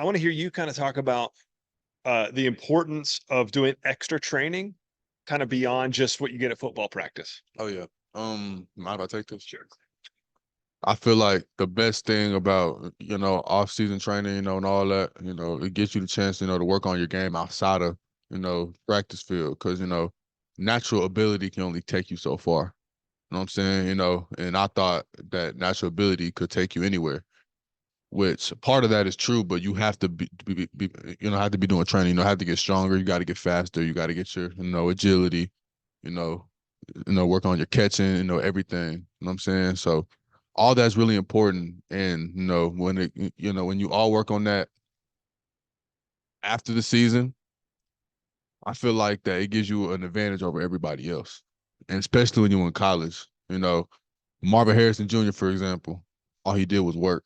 I want to hear you kind of talk about the importance of doing extra training, kind of beyond just what you get at football practice. Oh yeah. Mind if I take this? Sure. I feel like the best thing about, off-season training, and all that, it gives you the chance, to work on your game outside of, practice field. Cause, natural ability can only take you so far. You know what I'm saying? And I thought that natural ability could take you anywhere, which part of that is true, but you have to have to be doing training, have to get stronger. You got to get faster. You got to get your, agility, you know, work on your catching, everything. You know what I'm saying? So all that's really important. And, when you all work on that after the season, I feel like that it gives you an advantage over everybody else. And especially when you're in college, Marvin Harrison Jr., for example, all he did was work.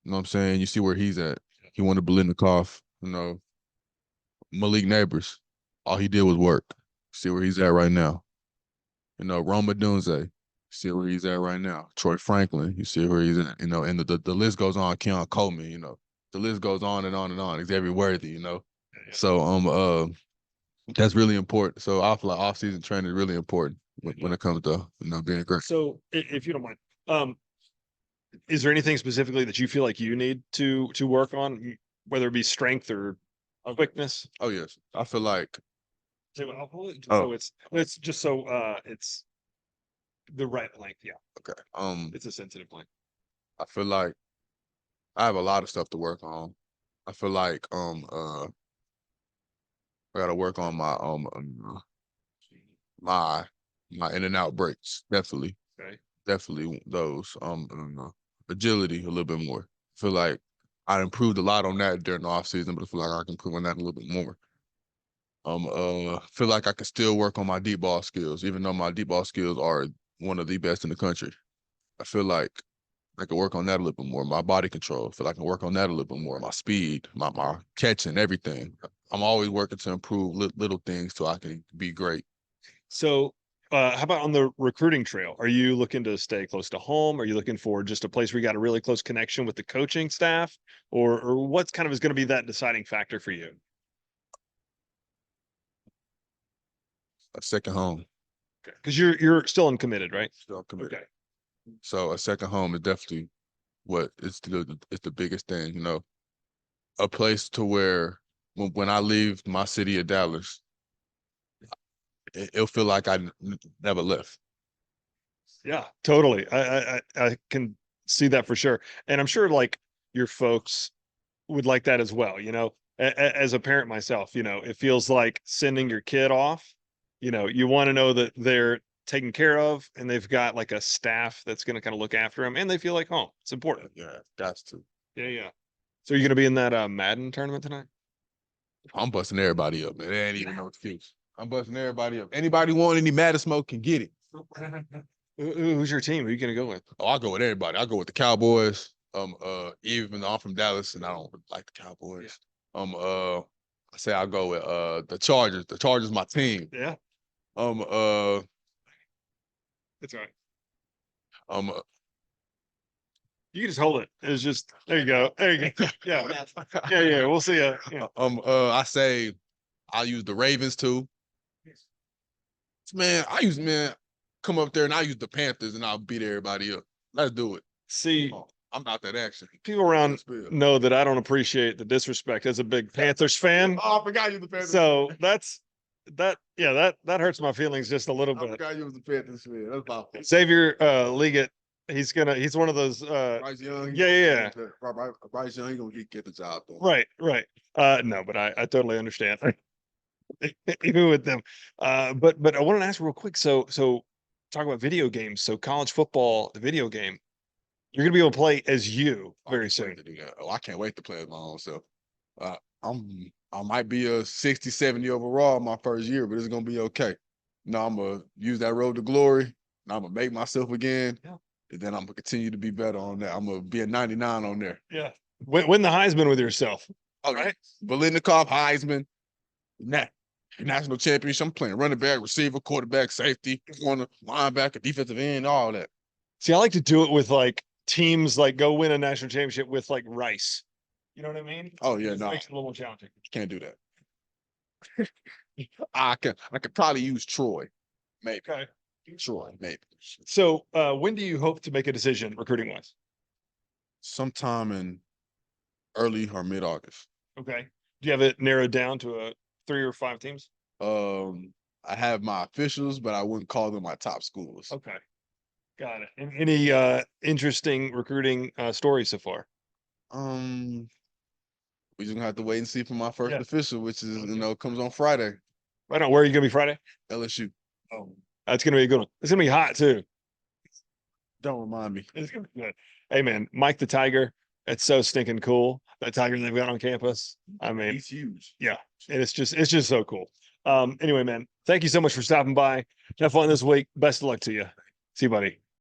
You know what I'm saying? You see where he's at. He won the Biletnikoff, Malik Neighbors. All he did was work. See where he's at right now. Roma Dunze. See where he's at right now. Troy Franklin. You see where he's at. And the list goes on. Keon Coleman. The list goes on and on and on. Xavier Worthy. So that's really important. So I feel like off-season training is really important when it comes to being great. So, if you don't mind, is there anything specifically that you feel like you need to work on, whether it be strength or quickness? Oh yes, I feel like. So Oh. it's just so it's the right length. Yeah, Okay. it's a sensitive length. I feel like I have a lot of stuff to work on. I feel like I gotta work on my my in and out breaks. Definitely. Okay. Definitely those. Agility a little bit more. I feel like I improved a lot on that during the off season, but I feel like I can improve on that a little bit more. Feel like I can still work on my deep ball skills, even though my deep ball skills are one of the best in the country. I feel like I can work on that a little bit more. My body control, I feel like I can work on that a little bit more. My speed, my catching, everything. I'm always working to improve little things so I can be great. So, how about on the recruiting trail? Are you looking to stay close to home? Are you looking for just a place where you got a really close connection with the coaching staff, or what's kind of is going to be that deciding factor for you? A second home. Okay, because you're still uncommitted, right? Still committed. Okay. So a second home is definitely what is the biggest thing. A place to where when I leave my city of Dallas, it'll feel like I never left. Yeah, totally. I can see that for sure, and I'm sure like your folks would like that as well. As a parent myself, it feels like sending your kid off. You want to know that they're taken care of and they've got like a staff that's going to kind of look after them, and they feel like home. It's important. Yeah, that's too. Yeah, yeah. So you're going to be in that Madden tournament tonight? I'm busting everybody up, man. There ain't even no excuse. I'm busting everybody up. Anybody want any Madden smoke can get it. Who's your team? Who are you going to go with? Oh, I'll go with everybody. I'll go with the Cowboys. Even though I'm from Dallas and I don't like the Cowboys. I say I'll go with the Chargers. The Chargers my team. Yeah. Um That's all right. um You can just hold it. It's just there you go. There you go. Yeah. Yeah, yeah. We'll see you. Yeah. I say I'll use the Ravens too. Man, come up there and I use the Panthers and I'll beat everybody up. Let's do it. See, I'm not that action. people around know that I don't appreciate the disrespect as a big Panthers fan. Oh, I forgot you the Panthers. So that hurts my feelings just a little bit. I forgot you was the Panthers fan. That's my fault. Xavier Lockett, he's one of those Bryce Young. Yeah. Bryce Young, he gonna get the job though. Right. No, but I totally understand. Even with them. But I wanted to ask real quick. So talk about video games. So college football, the video game, you're gonna be able to play as you very soon. Oh, I can't wait to play as my own self. I might be a 60, 70 overall my first year, but it's gonna be okay. I'm gonna use that road to glory, and I'm gonna make myself again. Yeah. And then I'm gonna continue to be better on that. I'm gonna be a 99 on there. Yeah. Win the Heisman with yourself. All right. Biletnikoff, Heisman, national championship. I'm playing running back, receiver, quarterback, safety, corner, linebacker, defensive end, all that. See, I like to do it with like teams like go win a national championship with like Rice. You know what I mean? Oh yeah, It no, makes it a little more challenging. can't do that. I could probably use Troy, maybe. Okay. Troy, maybe. So when do you hope to make a decision recruiting wise? Sometime in early or mid August. Okay. Do you have it narrowed down to a 3 or 5 teams? I have my officials, but I wouldn't call them my top schools. Okay. Got it. And any interesting recruiting stories so far? Um, we're just gonna have to wait and see for my first Yeah. official, which is comes on Friday. Right on. Where are you gonna be Friday? LSU. Oh, that's gonna be a good one. It's gonna be hot too. Don't remind me. It's gonna be good. Hey man, Mike the Tiger. It's so stinking cool. That tiger they've got on campus. I mean, He's huge. yeah, and it's just so cool. Anyway, man, thank you so much for stopping by. Have fun this week. Best of luck to you. See you, buddy.